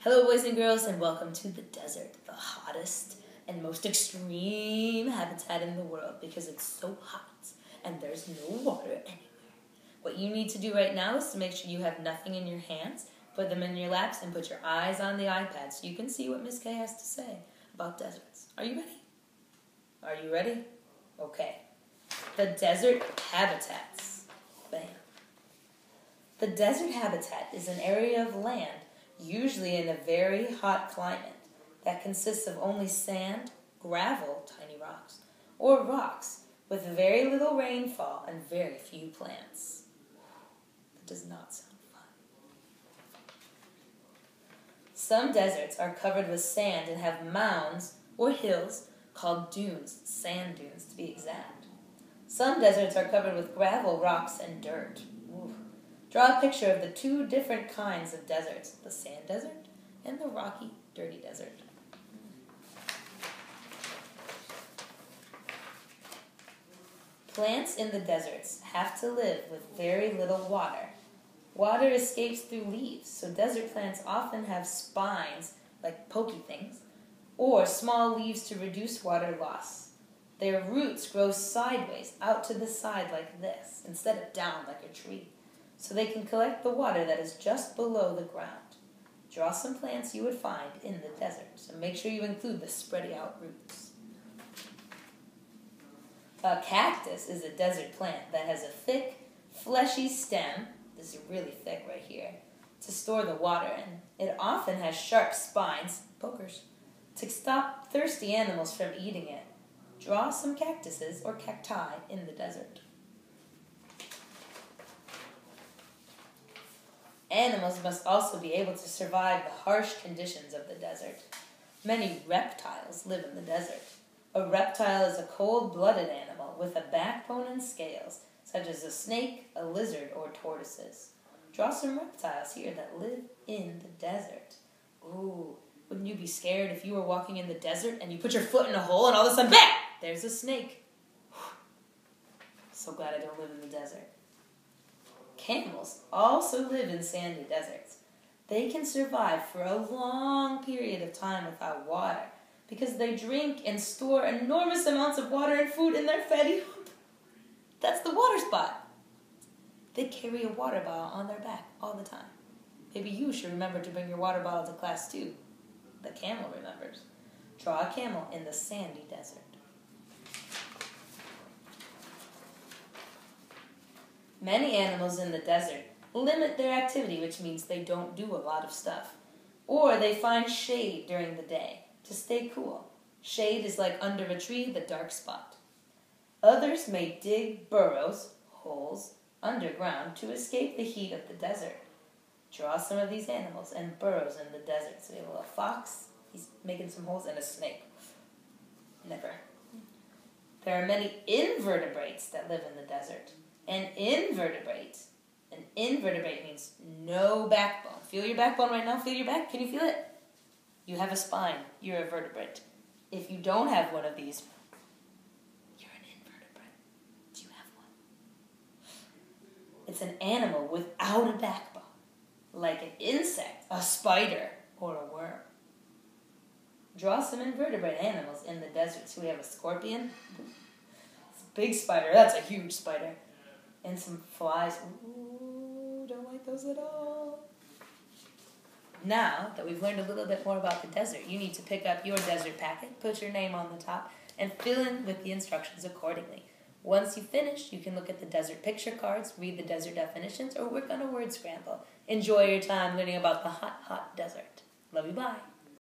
Hello boys and girls, and welcome to the desert, the hottest and most extreme habitat in the world because it's so hot and there's no water anywhere. What you need to do right now is to make sure you have nothing in your hands, put them in your laps, and put your eyes on the iPad so you can see what Miss Kay has to say about deserts. Are you ready? Are you ready? Okay. The desert habitats. Bam. The desert habitat is an area of land usually in a very hot climate that consists of only sand, gravel, tiny rocks, or rocks with very little rainfall and very few plants. That does not sound fun. Some deserts are covered with sand and have mounds or hills called dunes, sand dunes to be exact. Some deserts are covered with gravel, rocks, and dirt. Ooh. Draw a picture of the two different kinds of deserts, the sand desert and the rocky, dirty desert. Plants in the deserts have to live with very little water. Water escapes through leaves, so desert plants often have spines, like pokey things, or small leaves to reduce water loss. Their roots grow sideways, out to the side like this, instead of down like a tree, so they can collect the water that is just below the ground. Draw some plants you would find in the desert, so make sure you include the spready out roots. A cactus is a desert plant that has a thick, fleshy stem, this is really thick right here, to store the water in. It often has sharp spines, pokers, to stop thirsty animals from eating it. Draw some cactuses or cacti in the desert. Animals must also be able to survive the harsh conditions of the desert. Many reptiles live in the desert. A reptile is a cold-blooded animal with a backbone and scales, such as a snake, a lizard, or tortoises. Draw some reptiles here that live in the desert. Ooh, wouldn't you be scared if you were walking in the desert and you put your foot in a hole and all of a sudden, bam, there's a snake. So glad I don't live in the desert. Camels also live in sandy deserts. They can survive for a long period of time without water because they drink and store enormous amounts of water and food in their fatty hump. That's the water spot. They carry a water bottle on their back all the time. Maybe you should remember to bring your water bottle to class too. The camel remembers. Draw a camel in the sandy desert. Many animals in the desert limit their activity, which means they don't do a lot of stuff. Or they find shade during the day to stay cool. Shade is like under a tree, the dark spot. Others may dig burrows, holes, underground to escape the heat of the desert. Draw some of these animals and burrows in the desert. So we have a little fox, he's making some holes, and a snake. Never. There are many invertebrates that live in the desert. An invertebrate means no backbone. Feel your backbone right now? Feel your back? Can you feel it? You have a spine. You're a vertebrate. If you don't have one of these, you're an invertebrate. Do you have one? It's an animal without a backbone, like an insect, a spider, or a worm. Draw some invertebrate animals in the desert. So we have a scorpion. It's a big spider. That's a huge spider. And some flies. Ooh, don't like those at all. Now that we've learned a little bit more about the desert, you need to pick up your desert packet, put your name on the top, and fill in with the instructions accordingly. Once you finish, you can look at the desert picture cards, read the desert definitions, or work on a word scramble. Enjoy your time learning about the hot, hot desert. Love you, bye.